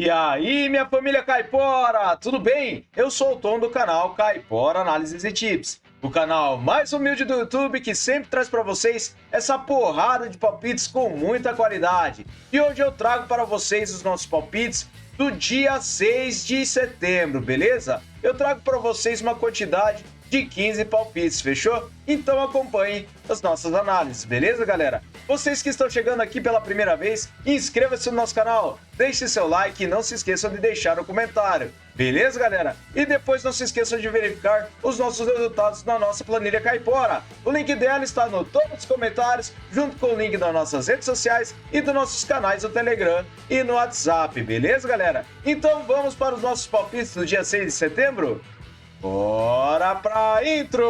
E aí, minha família Caipora, tudo bem? Eu sou o Tom do canal Caipora Análises e Tips, o canal mais humilde do YouTube que sempre traz para vocês essa porrada de palpites com muita qualidade. E hoje eu trago para vocês os nossos palpites do dia 6 de setembro, beleza? Eu trago para vocês uma quantidade de 15 palpites, fechou? Então acompanhe as nossas análises, beleza, galera? Vocês que estão chegando aqui pela primeira vez, inscreva-se no nosso canal, deixe seu like e não se esqueçam de deixar o comentário, beleza, galera? E depois não se esqueçam de verificar os nossos resultados na nossa planilha Caipora. O link dela está no topo dos comentários, junto com o link das nossas redes sociais e dos nossos canais no Telegram e no WhatsApp, beleza, galera? Então vamos para os nossos palpites do dia 6 de setembro? Bora pra intro!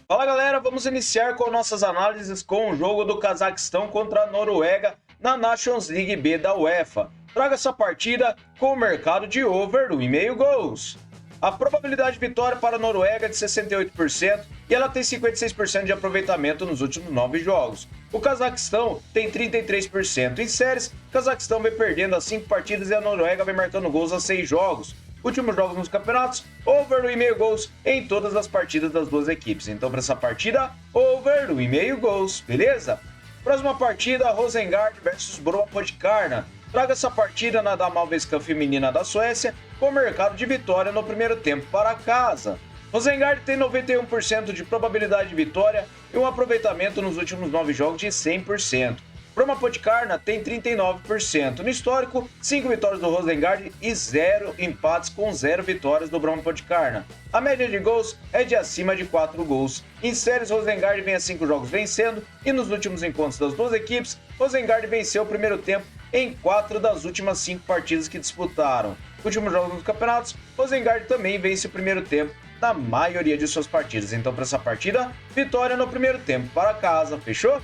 Fala galera, vamos iniciar com nossas análises com o jogo do Cazaquistão contra a Noruega na Nations League B da UEFA. Traga essa partida com o mercado de over 1,5 gols. A probabilidade de vitória para a Noruega é de 68% e ela tem 56% de aproveitamento nos últimos 9 jogos. O Cazaquistão tem 33%. Em séries, o Cazaquistão vem perdendo as 5 partidas e a Noruega vem marcando gols a 6 jogos. Últimos jogos nos campeonatos, over 1,5 gols em todas as partidas das duas equipes. Então, para essa partida, over 1,5 gols, beleza? Próxima partida, Rosengard versus Broa Podkarna. Traga essa partida na Damallsvenskan feminina da Suécia com mercado de vitória no primeiro tempo para casa. Rosengard tem 91% de probabilidade de vitória e um aproveitamento nos últimos 9 jogos de 100%. Broa Podkarna tem 39%. No histórico, 5 vitórias do Rosengard e 0 empates com 0 vitórias do Broa Podkarna. A média de gols é de acima de 4 gols. Em séries, Rosengard vem a 5 jogos vencendo e nos últimos encontros das duas equipes, Rosengard venceu o primeiro tempo em 4 das últimas 5 partidas que disputaram. Últimos jogos dos campeonatos, Rosengard também vence o primeiro tempo na maioria de suas partidas. Então, para essa partida, vitória no primeiro tempo para casa, fechou?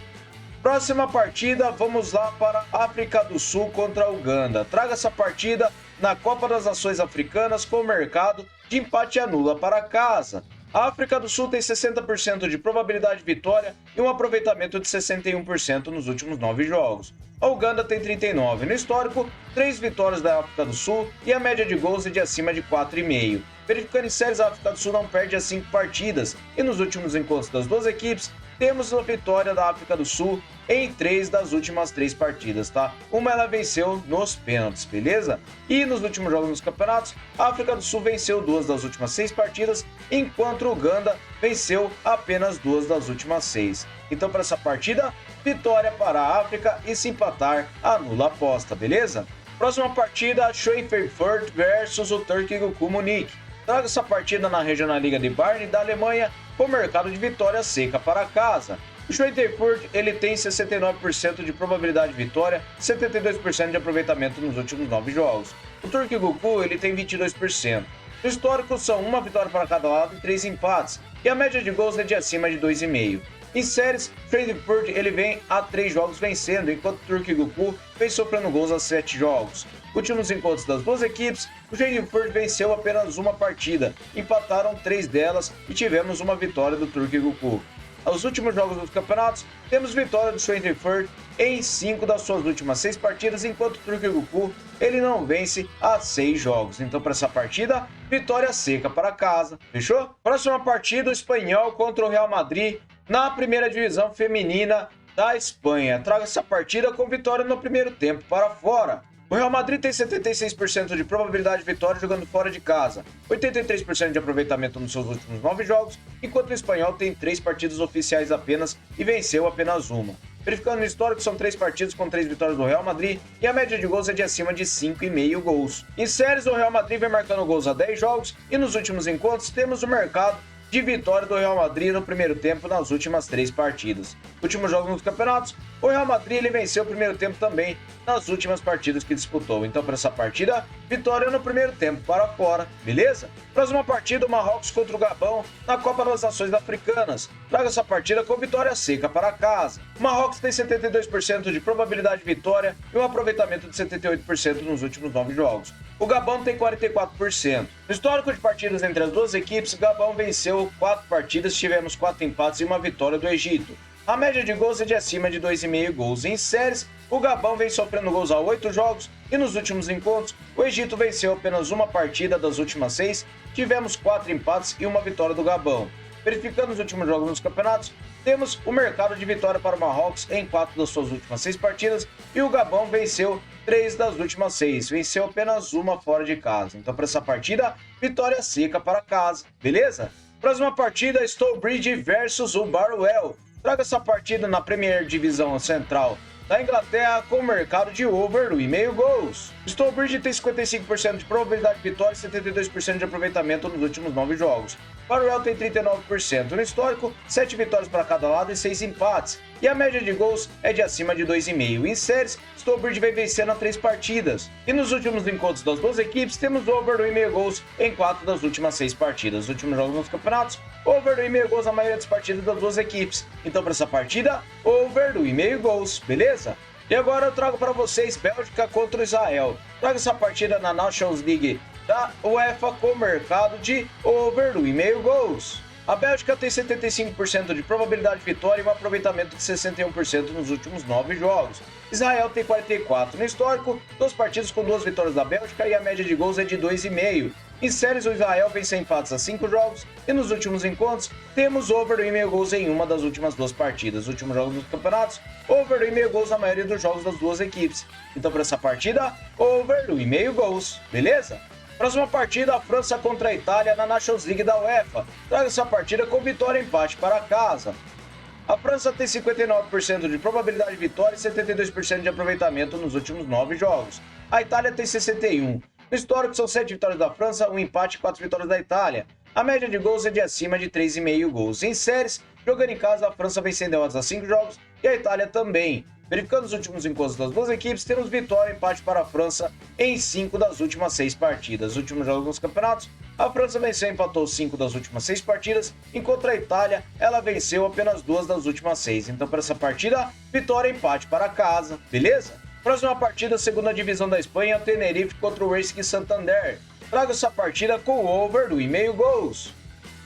Próxima partida, vamos lá para África do Sul contra a Uganda. Traga essa partida na Copa das Nações Africanas com o mercado de empate anula para casa. A África do Sul tem 60% de probabilidade de vitória e um aproveitamento de 61% nos últimos 9 jogos. A Uganda tem 39%. No histórico, 3 vitórias da África do Sul e a média de gols é de acima de 4,5. Verificando em séries, a África do Sul não perde as 5 partidas e nos últimos encontros das duas equipes, temos a vitória da África do Sul em 3 das últimas 3 partidas, tá? Uma ela venceu nos pênaltis, beleza? E nos últimos jogos dos campeonatos, a África do Sul venceu 2 das últimas 6 partidas, enquanto a Uganda venceu apenas 2 das últimas 6. Então, para essa partida, vitória para a África e se empatar, anula a aposta, beleza? Próxima partida, Schweinfurt versus o Türk Gücü Munique. Traga essa partida na Regionalliga de Bayern da Alemanha com mercado de vitória seca para casa. O Schweinfurt ele tem 69% de probabilidade de vitória, 72% de aproveitamento nos últimos 9 jogos. O Türk Gücü ele tem 22%. No histórico são 1 vitória para cada lado e 3 empates, e a média de gols é de acima de 2,5. Em séries, Schweinfurt ele vem a 3 jogos vencendo, enquanto o Türk Gücü vem sofrendo gols a 7 jogos. Últimos encontros das duas equipes, o Schweinfurt venceu apenas uma partida, empataram 3 delas e tivemos uma vitória do Türk Gücü. Aos últimos jogos dos campeonatos, temos vitória do Schweinfurt em 5 das suas últimas 6 partidas, enquanto o Türk Gücü ele não vence há 6 jogos. Então, para essa partida, vitória seca para casa, fechou? Próxima partida, o Espanhol contra o Real Madrid na primeira divisão feminina da Espanha. Traga essa partida com vitória no primeiro tempo para fora. O Real Madrid tem 76% de probabilidade de vitória jogando fora de casa, 83% de aproveitamento nos seus últimos 9 jogos, enquanto o Espanhol tem 3 partidas oficiais apenas e venceu apenas uma. Verificando no histórico, são 3 partidas com 3 vitórias do Real Madrid e a média de gols é de acima de 5,5 gols. Em séries, o Real Madrid vem marcando gols a 10 jogos e nos últimos encontros temos o mercado de vitória do Real Madrid no primeiro tempo nas últimas 3 partidas. Últimos jogos nos campeonatos, o Real Madrid ele venceu o primeiro tempo também nas últimas partidas que disputou. Então, para essa partida, vitória no primeiro tempo para fora, beleza? Próxima partida, o Marrocos contra o Gabão na Copa das Nações Africanas. Traga essa partida com vitória seca para casa. O Marrocos tem 72% de probabilidade de vitória e um aproveitamento de 78% nos últimos 9 jogos. O Gabão tem 44%. No histórico de partidas entre as duas equipes, o Gabão venceu 4 partidas, tivemos 4 empates e uma vitória do Egito. A média de gols é de acima de 2,5 gols. Em séries, o Gabão vem sofrendo gols há 8 jogos e nos últimos encontros, o Egito venceu apenas uma partida das últimas 6, tivemos 4 empates e uma vitória do Gabão. Verificando os últimos jogos nos campeonatos, temos o mercado de vitória para o Marrocos em 4 das suas últimas 6 partidas e o Gabão venceu 3 das últimas 6, venceu apenas uma fora de casa. Então, para essa partida, vitória seca para casa, beleza? Próxima partida, Stourbridge versus o Barwell. Traga essa partida na Premier Divisão Central da Inglaterra com o mercado de over 1,5 gols. Stourbridge tem 55% de probabilidade de vitória e 72% de aproveitamento nos últimos 9 jogos. Barwell tem 39% no histórico, 7 vitórias para cada lado e 6 empates. E a média de gols é de acima de 2,5. Em séries, Stourbridge vem vencendo a 3 partidas. E nos últimos encontros das duas equipes, temos over 1,5 gols em 4 das últimas 6 partidas. Os últimos jogos nos campeonatos, over 1,5 gols na maioria das partidas das duas equipes. Então, para essa partida, over 1,5 gols, beleza? E agora eu trago para vocês Bélgica contra Israel. Trago essa partida na Nations League da UEFA com mercado de over 1,5 gols. A Bélgica tem 75% de probabilidade de vitória e um aproveitamento de 61% nos últimos 9 jogos. Israel tem 44% no histórico, 2 partidas com 2 vitórias da Bélgica e a média de gols é de 2,5. Em séries, o Israel vem sem empates a 5 jogos e nos últimos encontros temos over 1,5 gols em uma das últimas 2 partidas. Os últimos jogos dos campeonatos, over 1,5 gols na maioria dos jogos das duas equipes. Então, para essa partida, over 1,5 gols, beleza? Próxima partida, a França contra a Itália na Nations League da UEFA. Traga essa partida com vitória e empate para casa. A França tem 59% de probabilidade de vitória e 72% de aproveitamento nos últimos 9 jogos. A Itália tem 61%. No histórico, são 7 vitórias da França, 1 empate e 4 vitórias da Itália. A média de gols é de acima de 3,5 gols. Em séries, jogando em casa, a França vem sem derrotas a 5 jogos e a Itália também. Verificando os últimos encontros das duas equipes, temos vitória e empate para a França em 5 das últimas 6 partidas. Os últimos jogos nos campeonatos, a França venceu e empatou 5 das últimas 6 partidas, enquanto a Itália, ela venceu apenas 2 das últimas 6. Então, para essa partida, vitória e empate para casa, beleza? Próxima partida, segunda divisão da Espanha, o Tenerife contra o Racing Santander. Traga essa partida com over 1,5 gols.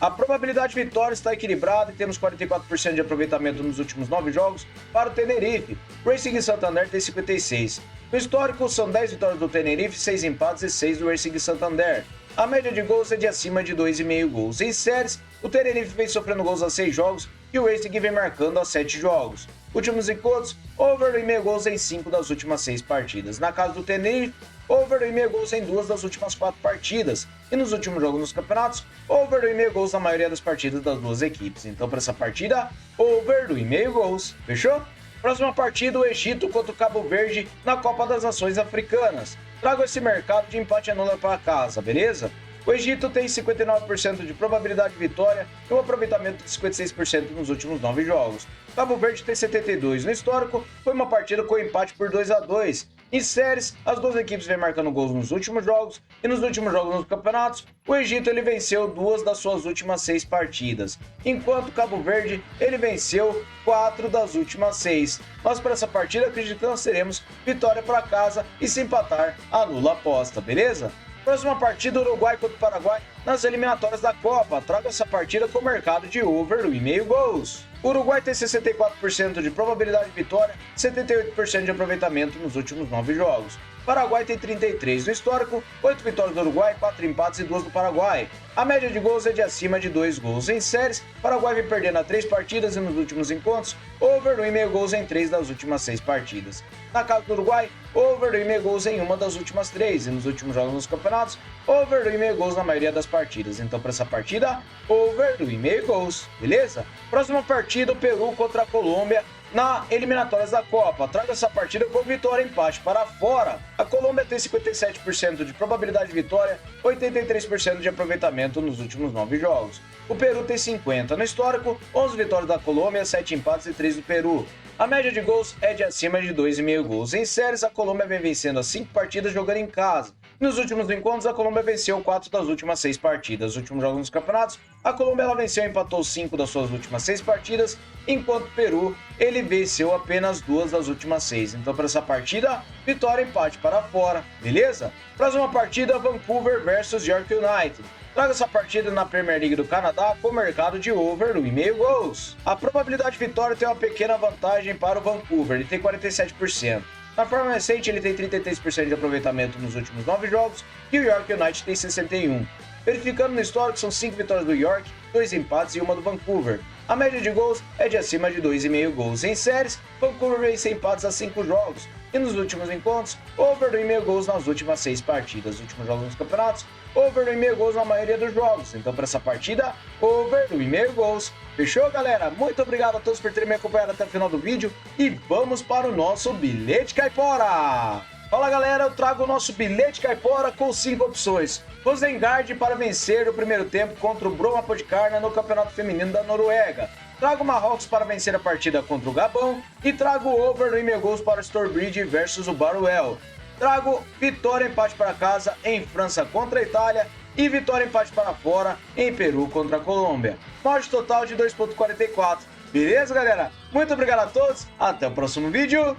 A probabilidade de vitória está equilibrada e temos 44% de aproveitamento nos últimos 9 jogos para o Tenerife. Racing Santander tem 56%. No histórico, são 10 vitórias do Tenerife, 6 empates e 6 do Racing Santander. A média de gols é de acima de 2,5 gols. Em séries, o Tenerife vem sofrendo gols a 6 jogos e o Racing vem marcando a 7 jogos. Últimos encontros, over 1,5 gols em 5 das últimas 6 partidas. Na casa do Tenerife, over 1,5 gols em 2 das últimas 4 partidas. E nos últimos jogos nos campeonatos, over 1,5 gols na maioria das partidas das duas equipes. Então, para essa partida, over 1,5 gols. Fechou? Próxima partida, o Egito contra o Cabo Verde na Copa das Nações Africanas. Trago esse mercado de empate anula para casa, beleza? O Egito tem 59% de probabilidade de vitória e um aproveitamento de 56% nos últimos 9 jogos. Cabo Verde tem 72%. No histórico, foi uma partida com empate por 2-2. Em séries, as duas equipes vêm marcando gols nos últimos jogos e nos últimos jogos nos campeonatos, o Egito ele venceu 2 das suas últimas 6 partidas, enquanto Cabo Verde ele venceu 4 das últimas 6. Mas para essa partida acredito que nós teremos vitória para casa e se empatar anula a aposta, beleza? Próxima partida, Uruguai contra o Paraguai nas eliminatórias da Copa. Traga essa partida com o mercado de over 1,5 gols. O Uruguai tem 64% de probabilidade de vitória e 78% de aproveitamento nos últimos 9 jogos. O Paraguai tem 33% no histórico, 8 vitórias do Uruguai, 4 empates e 2 do Paraguai. A média de gols é de acima de 2 gols. Em séries, o Paraguai vem perdendo a 3 partidas e nos últimos encontros, over 1,5 gols em 3 das últimas 6 partidas. Na casa do Uruguai, over 1,5 gols em uma das últimas 3 e nos últimos jogos nos campeonatos, over 1,5 gols na maioria das partidas. Então, para essa partida, over 1,5 gols, beleza? Próxima partida, o Peru contra a Colômbia na eliminatórias da Copa. Traga essa partida com vitória e empate para fora. A Colômbia tem 57% de probabilidade de vitória, 83% de aproveitamento nos últimos 9 jogos. O Peru tem 50%. No histórico, 11 vitórias da Colômbia, 7 empates e 3 do Peru. A média de gols é de acima de 2,5 gols. Em séries, a Colômbia vem vencendo as 5 partidas jogando em casa. Nos últimos encontros, a Colômbia venceu 4 das últimas 6 partidas. Nos últimos jogos nos campeonatos, a Colômbia ela venceu e empatou 5 das suas últimas 6 partidas, enquanto o Peru ele venceu apenas 2 das últimas 6. Então, para essa partida, vitória e empate para fora, beleza? Próxima partida, Vancouver versus York United. Traga essa partida na Premier League do Canadá com mercado de over 1,5 gols. A probabilidade de vitória tem uma pequena vantagem para o Vancouver, ele tem 47%. Na forma recente, ele tem 33% de aproveitamento nos últimos 9 jogos e o York United tem 61%. Verificando no histórico, são 5 vitórias do York, 2 empates e uma do Vancouver. A média de gols é de acima de 2,5 gols. Em séries, Vancouver vence empates a 5 jogos. E nos últimos encontros, over 1,5 gols nas últimas 6 partidas. Nos últimos jogos nos campeonatos, over 1,5 gols na maioria dos jogos. Então, para essa partida, over 1,5 gols. Fechou, galera? Muito obrigado a todos por terem me acompanhado até o final do vídeo. E vamos para o nosso bilhete caipora! Fala, galera, eu trago o nosso bilhete caipora com 5 opções. Rosengard para vencer o primeiro tempo contra o Broma Podkarna no Campeonato Feminino da Noruega. Trago o Marrocos para vencer a partida contra o Gabão e trago o over 1,5 gols para o Stourbridge versus o Baruel. Trago vitória e empate para casa em França contra a Itália e vitória e empate para fora em Peru contra a Colômbia. Margem total de 2,44. Beleza, galera? Muito obrigado a todos, até o próximo vídeo.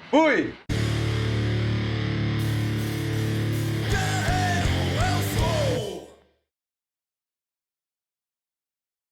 Fui!